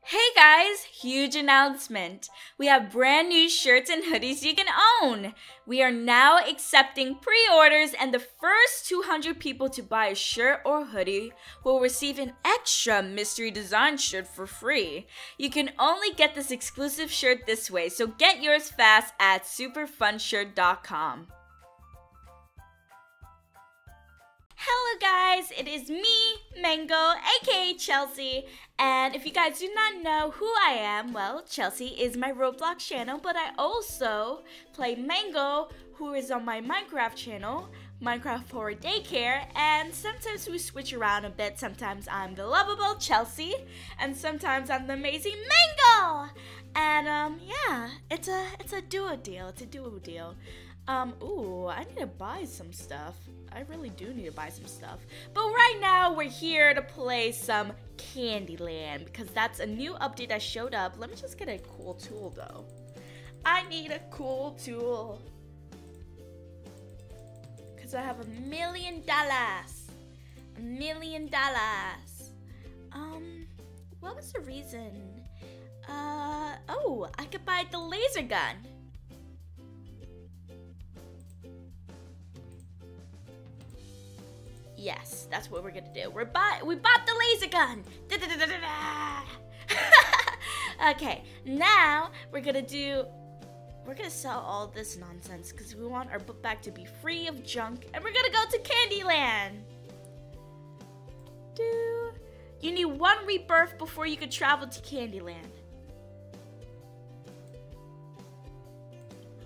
Hey guys, huge announcement. We have brand new shirts and hoodies you can own. We are now accepting pre-orders, and the first 200 people to buy a shirt or hoodie will receive an extra mystery design shirt for free. You can only get this exclusive shirt this way, so get yours fast at superfunshirt.com. Hello guys, it is me, Mango, aka Chelsea, and if you guys do not know who I am, well, Chelsea is my Roblox channel, but I also play Mango, who is on my Minecraft channel, Minecraft for Daycare, and sometimes we switch around a bit. Sometimes I'm the lovable Chelsea, and sometimes I'm the amazing Mango! And yeah, it's a duo deal, Ooh, I need to buy some stuff. I really do need to buy some stuff. But right now, we're here to play some Candyland because that's a new update that showed up. Let me just get a cool tool, though. I need a cool tool. Because I have $1 million. $1 million. What was the reason? Oh, I could buy the laser gun. Yes, that's what we're gonna do. We bought the laser gun. Okay, now we're gonna sell all this nonsense because we want our book bag to be free of junk, and we're gonna go to Candyland. You need 1 rebirth before you could travel to Candyland.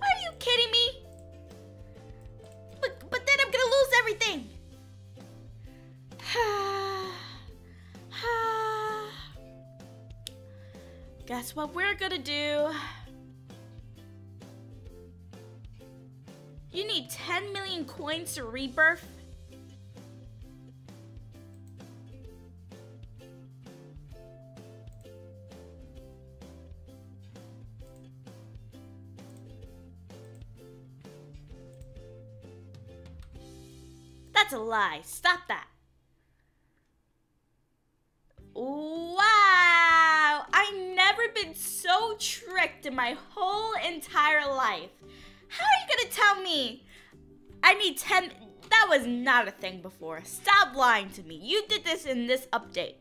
Are you kidding me? But then I'm gonna lose everything. Guess what we're gonna do? You need 10 million coins to rebirth. That's a lie. Stop that. Wow! I've never been so tricked in my whole entire life. How are you gonna tell me I need 10? That was not a thing before. Stop lying to me. You did this in this update.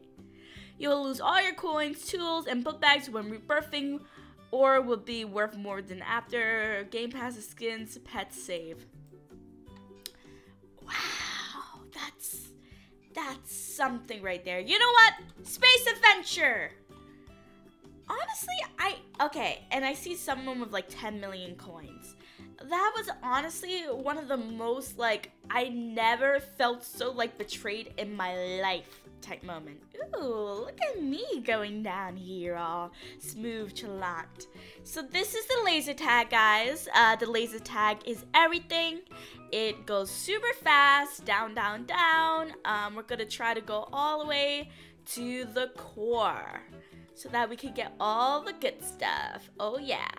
You will lose all your coins, tools, and book bags when rebirthing, or will be worth more than after Game Pass skins, pets save. Wow, that's something right there. You know what? Space adventure. Honestly, okay, and I see someone with like 10 million coins. That was honestly one of the most, like, I never felt so, like, betrayed in my life type moment. Ooh, look at me going down here all smooth chalant. So this is the laser tag, guys. The laser tag is everything. It goes super fast, down, down, down. We're gonna try to go all the way to the core so that we can get all the good stuff. Oh yeah.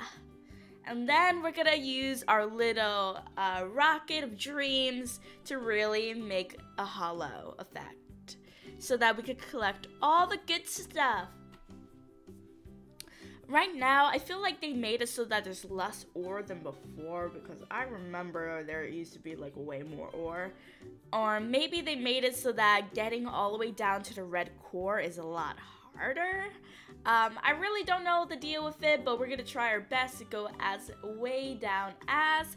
And then we're gonna use our little rocket of dreams to really make a hollow effect so that we could collect all the good stuff. Right now, I feel like they made it so that there's less ore than before, because I remember there used to be like way more ore. Or maybe they made it so that getting all the way down to the red core is a lot harder. I really don't know the deal with it, but we're gonna try our best to go as way down as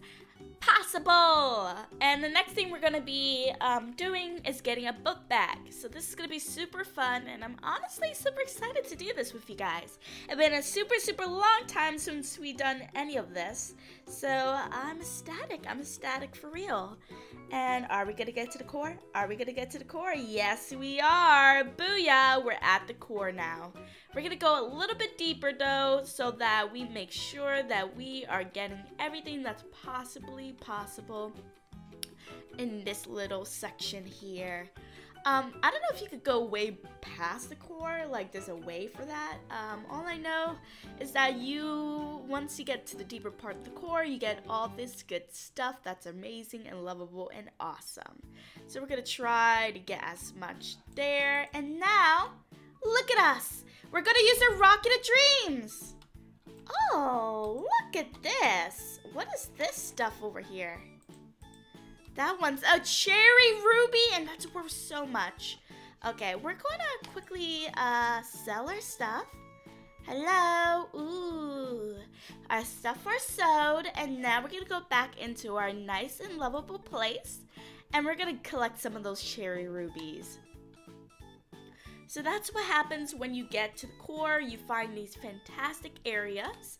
possible. And the next thing we're gonna be doing is getting a book bag. So this is gonna be super fun, and I'm honestly super excited to do this with you guys. It's been a super long time since we've done any of this, so I'm ecstatic for real. And are we gonna get to the core? Yes, we are. Booyah, we're at the core now. We're gonna go a little bit deeper though, so that we make sure that we are getting everything that's possibly possible in this little section here. I don't know if you could go way past the core, like there's a way for that. All I know is that once you get to the deeper part of the core, you get all this good stuff that's amazing and lovable and awesome. So we're gonna try to get as much there, and now, look at us! We're gonna use a Rocket of Dreams. Oh, look at this. What is this stuff over here? That one's a cherry ruby, and that's worth so much. Okay, we're going to quickly sell our stuff. Hello. Ooh. Our stuff are sold, and now we're going to go back into our nice and lovable place, and we're going to collect some of those cherry rubies. So that's what happens when you get to the core. You find these fantastic areas,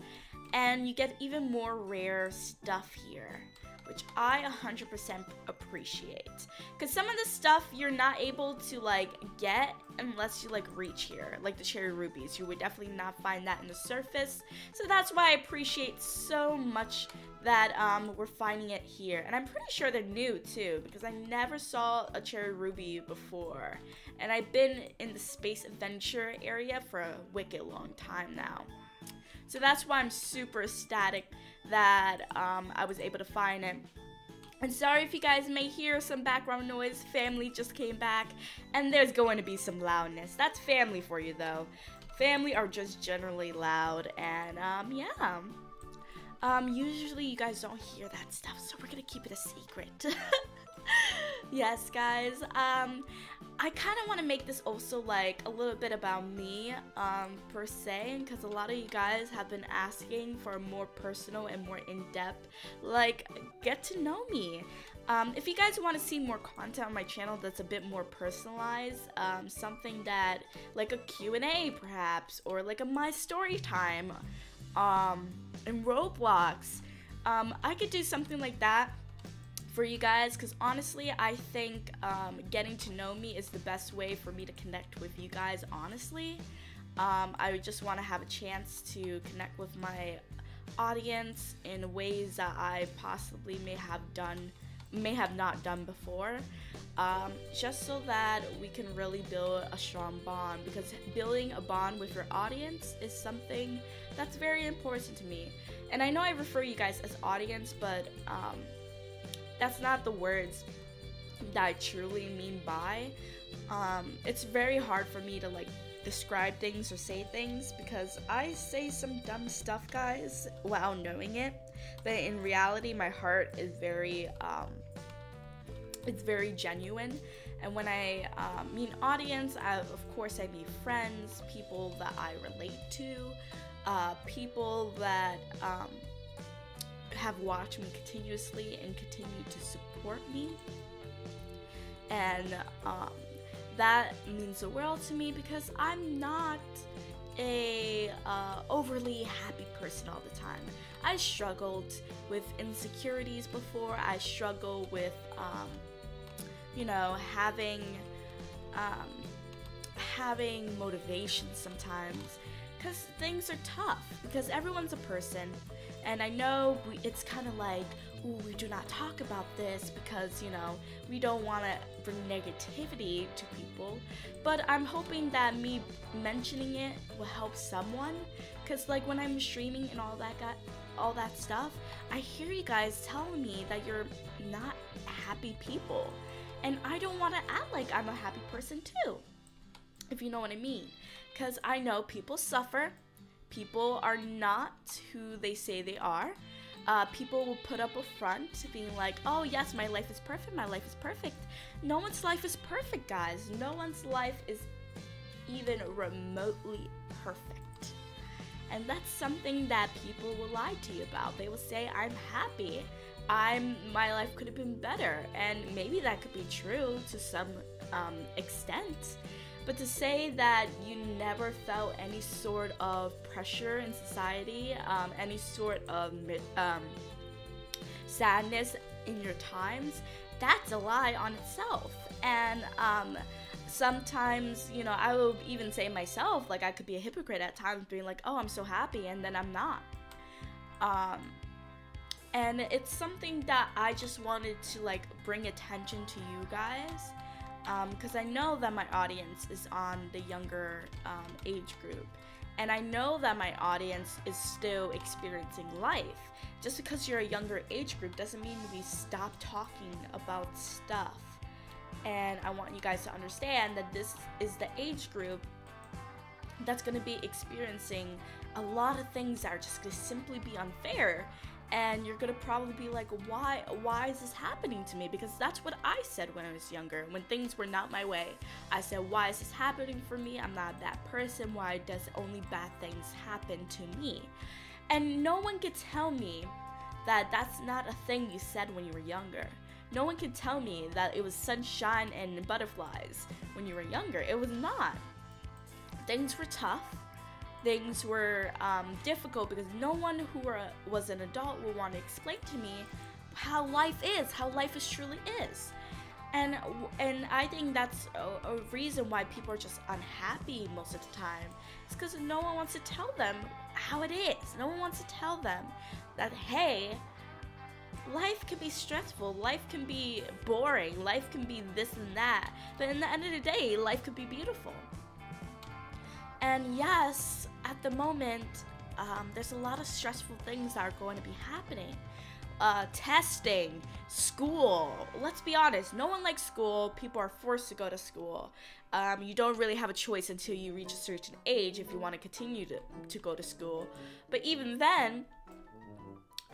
and you get even more rare stuff here, which I 100% appreciate. Because some of the stuff you're not able to like get unless you like reach here, like the cherry rubies. You would definitely not find that in the surface. So that's why I appreciate so much that we're finding it here. And I'm pretty sure they're new too, because I never saw a cherry ruby before. And I've been in the space adventure area for a wicked long time now. So that's why I'm super ecstatic that I was able to find it. And sorry if you guys may hear some background noise. Family just came back, and there's going to be some loudness. That's family for you, though. Family are just generally loud, and yeah. Usually you guys don't hear that stuff, so we're gonna keep it a secret. Yes, guys. I kind of want to make this also like a little bit about me, per se, because a lot of you guys have been asking for a more personal and more in-depth, like, get to know me. If you guys want to see more content on my channel that's a bit more personalized, something that, like a Q&A perhaps, or like a My Story Time, in Roblox, I could do something like that for you guys, because honestly I think getting to know me is the best way for me to connect with you guys. Honestly, I just want to have a chance to connect with my audience in ways that I possibly may have not done before, just so that we can really build a strong bond, because building a bond with your audience is something that's very important to me. And I know I refer you guys as audience, but that's not the words that I truly mean by. It's very hard for me to like describe things or say things, because I say some dumb stuff, guys, without knowing it. But in reality, my heart is very, it's very genuine. And when I mean audience, of course I mean friends, people that I relate to, people that have watched me continuously and continue to support me. And that means the world to me, because I'm not a overly happy person all the time. I struggled with insecurities before. I struggle with you know, having motivation sometimes, because things are tough, because everyone's a person. And I know it's kind of like, ooh, we do not talk about this because, you know, we don't want to bring negativity to people. But I'm hoping that me mentioning it will help someone, because like when I'm streaming and all that stuff, I hear you guys telling me that you're not happy people, and I don't want to act like I'm a happy person too, if you know what I mean. Because I know people suffer. People are not who they say they are. People will put up a front being like, oh yes, my life is perfect, my life is perfect. No one's life is perfect, guys. No one's life is even remotely perfect. And that's something that people will lie to you about. They will say, I'm happy. My life could have been better. And maybe that could be true to some extent. But to say that you never felt any sort of pressure in society, any sort of sadness in your times, that's a lie on itself. And sometimes, you know, I will even say myself, like I could be a hypocrite at times, being like, oh, I'm so happy, and then I'm not. And it's something that I just wanted to like bring attention to you guys. Because I know that my audience is on the younger age group, and I know that my audience is still experiencing life. Just because you're a younger age group doesn't mean we stop talking about stuff. And I want you guys to understand that this is the age group that's going to be experiencing a lot of things that are just going to simply be unfair. And you're going to probably be like, why is this happening to me? Because that's what I said when I was younger. When things were not my way, I said, why is this happening for me? I'm not that person. Why does only bad things happen to me? And no one can tell me that that's not a thing you said when you were younger. No one can tell me that it was sunshine and butterflies when you were younger. It was not. Things were tough. Things were difficult because no one who was an adult would want to explain to me how life truly is. And I think that's a reason why people are just unhappy most of the time. It's because no one wants to tell them how it is. No one wants to tell them that, hey, life can be stressful, life can be boring, life can be this and that, but in the end of the day, life could be beautiful. And yes, at the moment, there's a lot of stressful things that are going to be happening. Testing, school. Let's be honest, no one likes school. People are forced to go to school. You don't really have a choice until you reach a certain age if you want to continue to go to school. But even then,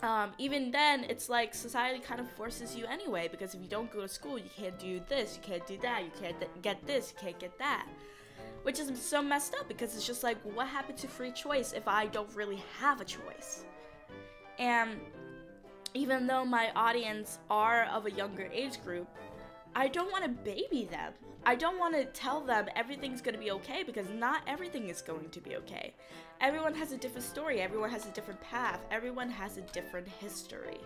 it's like society kind of forces you anyway, because if you don't go to school, you can't do this, you can't do that, you can't get this, you can't get that. Which is so messed up, because it's just like, what happened to free choice if I don't really have a choice? And even though my audience are of a younger age group, I don't want to baby them. I don't want to tell them everything's going to be okay, because not everything is going to be okay. Everyone has a different story. Everyone has a different path. Everyone has a different history.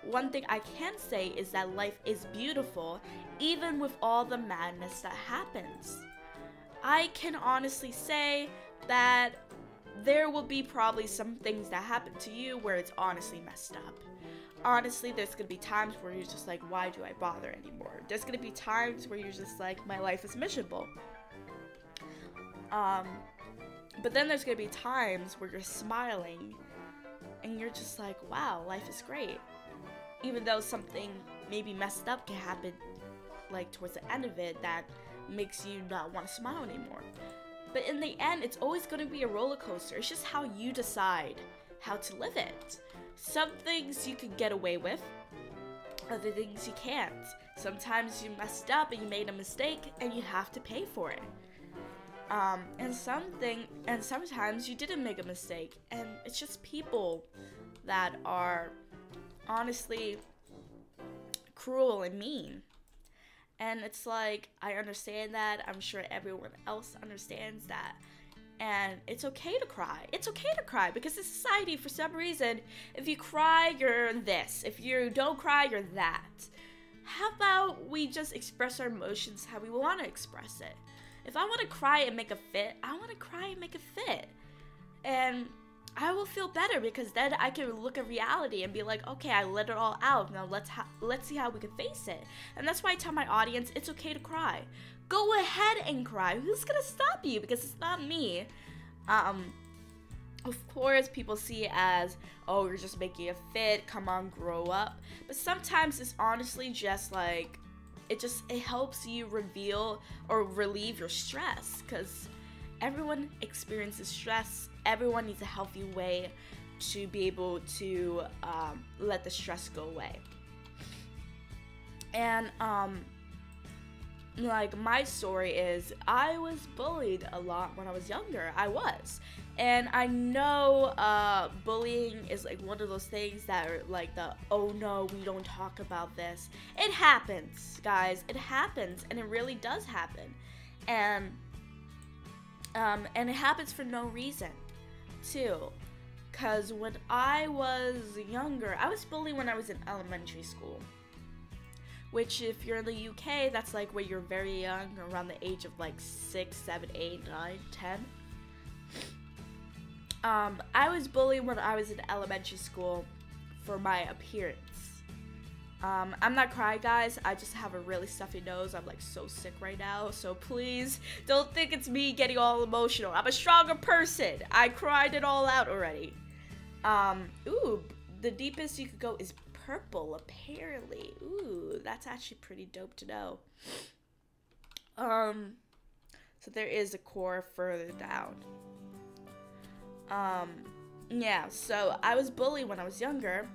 One thing I can say is that life is beautiful, even with all the madness that happens. I can honestly say that there will be probably some things that happen to you where it's honestly messed up. Honestly, there's gonna be times where you're just like, why do I bother anymore? There's gonna be times where you're just like, my life is miserable. But then there's gonna be times where you're smiling and you're just like, wow, life is great. Even though something maybe messed up can happen, like towards the end of it, that makes you not want to smile anymore. But in the end, it's always going to be a roller coaster. It's just how you decide how to live it. Some things you can get away with, other things you can't. Sometimes you messed up and you made a mistake and you have to pay for it. And sometimes you didn't make a mistake, and it's just people that are honestly cruel and mean. And it's like, I understand that. I'm sure everyone else understands that. And it's okay to cry. It's okay to cry, because in society, for some reason, if you cry, you're this. If you don't cry, you're that. How about we just express our emotions how we want to express it? If I want to cry and make a fit, I want to cry and make a fit. And I will feel better, because then I can look at reality and be like, okay, I let it all out. Now let's see how we can face it. And that's why I tell my audience, it's okay to cry. Go ahead and cry. Who's gonna stop you? Because it's not me. Of course, people see it as, oh, you're just making a fit. Come on, grow up. But sometimes it's honestly just like, it helps you reveal or relieve your stress, because everyone experiences stress. Everyone needs a healthy way to be able to let the stress go away. And like, my story is, I was bullied a lot when I was younger. I was. And I know bullying is like one of those things that are like oh no, we don't talk about this. It happens, guys. It happens, and it really does happen. And it happens for no reason, too. Because when I was younger, I was bullied when I was in elementary school. Which, if you're in the UK, that's like when you're very young, around the age of like 6, 7, 8, 9, 10. I was bullied when I was in elementary school for my appearance. I'm not crying, guys. I just have a really stuffy nose. I'm like so sick right now. So please don't think it's me getting all emotional. I'm a stronger person. I cried it all out already. Ooh, the deepest you could go is purple, apparently. Ooh, that's actually pretty dope to know. So there is a core further down. Yeah, so I was bullied when I was younger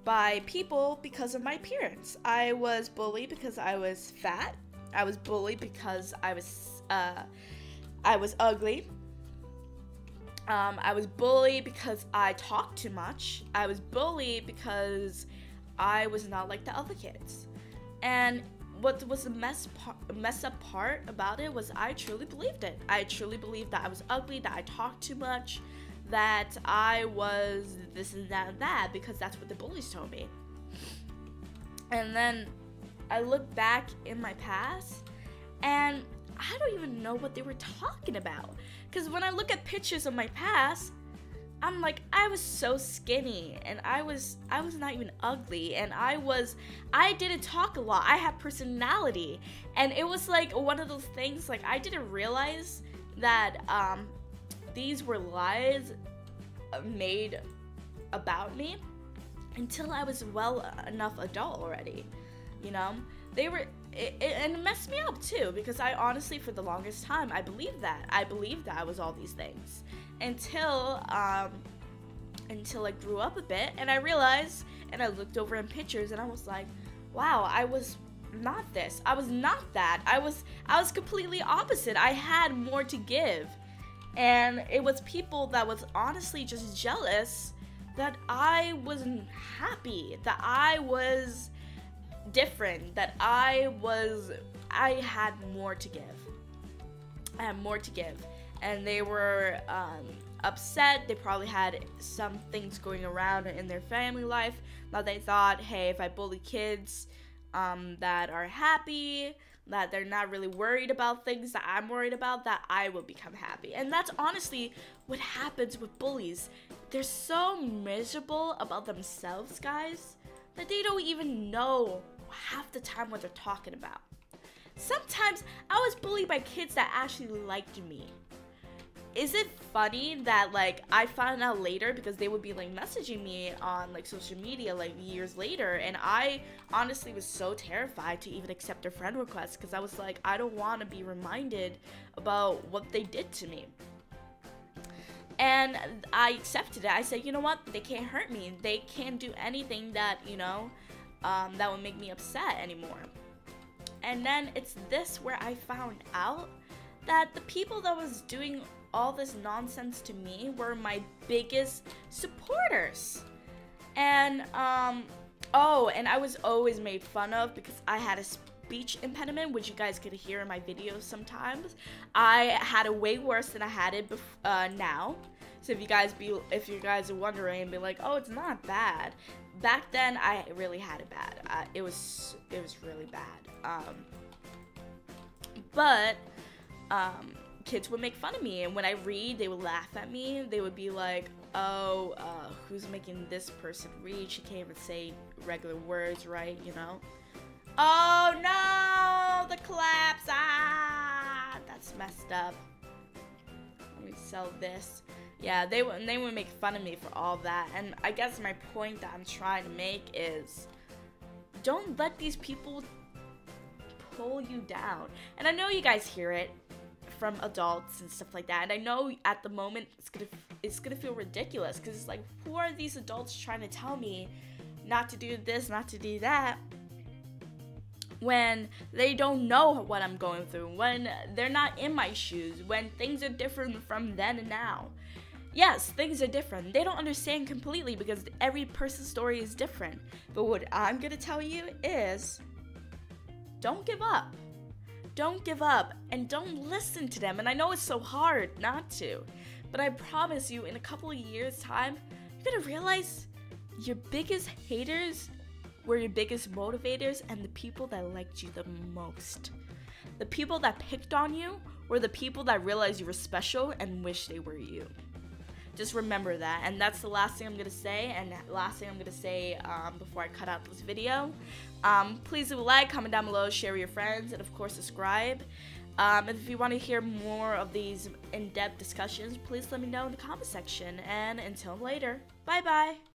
by people because of my appearance. I was bullied because I was fat. I was bullied because I was ugly. I was bullied because I talked too much. I was bullied because I was not like the other kids. And what was the mess up part about it was I truly believed it. I truly believed that I was ugly, that I talked too much, that I was this and that and that, because that's what the bullies told me. And then I look back in my past and I don't even know what they were talking about. Because when I look at pictures of my past, I'm like, I was so skinny, and I was not even ugly, and I didn't talk a lot. I had personality, and it was like one of those things, like I didn't realize that these were lies made about me until I was well enough adult already, you know? And it messed me up too, because I honestly, for the longest time, I believed that I was all these things until I grew up a bit, and I realized, and I looked over in pictures, and I was like, wow, I was not this, I was not that, I was completely opposite. I had more to give, and it was people that was honestly just jealous that I wasn't happy, that I was different, that I had more to give. I had more to give, and they were upset. They probably had some things going around in their family life that they thought, hey, if I bully kids that are happy, that they're not really worried about things that I'm worried about, that I will become happy. And that's honestly what happens with bullies. They're so miserable about themselves, guys, that they don't even know half the time what they're talking about. Sometimes I was bullied by kids that actually liked me. Is it funny that like I found out later, because they would be like messaging me on like social media like years later, and I honestly was so terrified to even accept their friend request, because I was like, I don't want to be reminded about what they did to me. And I accepted it. I said, you know what, they can't hurt me, they can't do anything that, you know, that would make me upset anymore. And then it's this where I found out that the people that was doing all this nonsense to me were my biggest supporters. And and I was always made fun of because I had a speech impediment, which you guys could hear in my videos sometimes. I had it way worse than I had it now. So if you guys are wondering and be like, oh, it's not bad. Back then, I really had it bad. It was really bad. But kids would make fun of me, and when I read, they would laugh at me. They would be like, oh, who's making this person read? She can't even say regular words, right? You know? Oh no, the collapse. That's messed up. Let me sell this. Yeah, they would make fun of me for all that. And I guess my point that I'm trying to make is, don't let these people pull you down. And I know you guys hear it from adults and stuff like that, and I know at the moment it's gonna feel ridiculous, because it's like, who are these adults trying to tell me not to do this, not to do that, when they don't know what I'm going through, when they're not in my shoes, when things are different from then and now. Yes, things are different. They don't understand completely, because every person's story is different. But what I'm gonna tell you is, don't give up. Don't give up, and don't listen to them. And I know it's so hard not to, but I promise you, in a couple of years' time, you're gonna realize your biggest haters were your biggest motivators, and the people that liked you the most. The people that picked on you were the people that realized you were special and wish they were you. Just remember that. And that's the last thing I'm gonna say, and last thing I'm gonna say before I cut out this video. Please do like, comment down below, share with your friends, and of course subscribe. And if you want to hear more of these in-depth discussions, please let me know in the comment section. And until later, bye bye.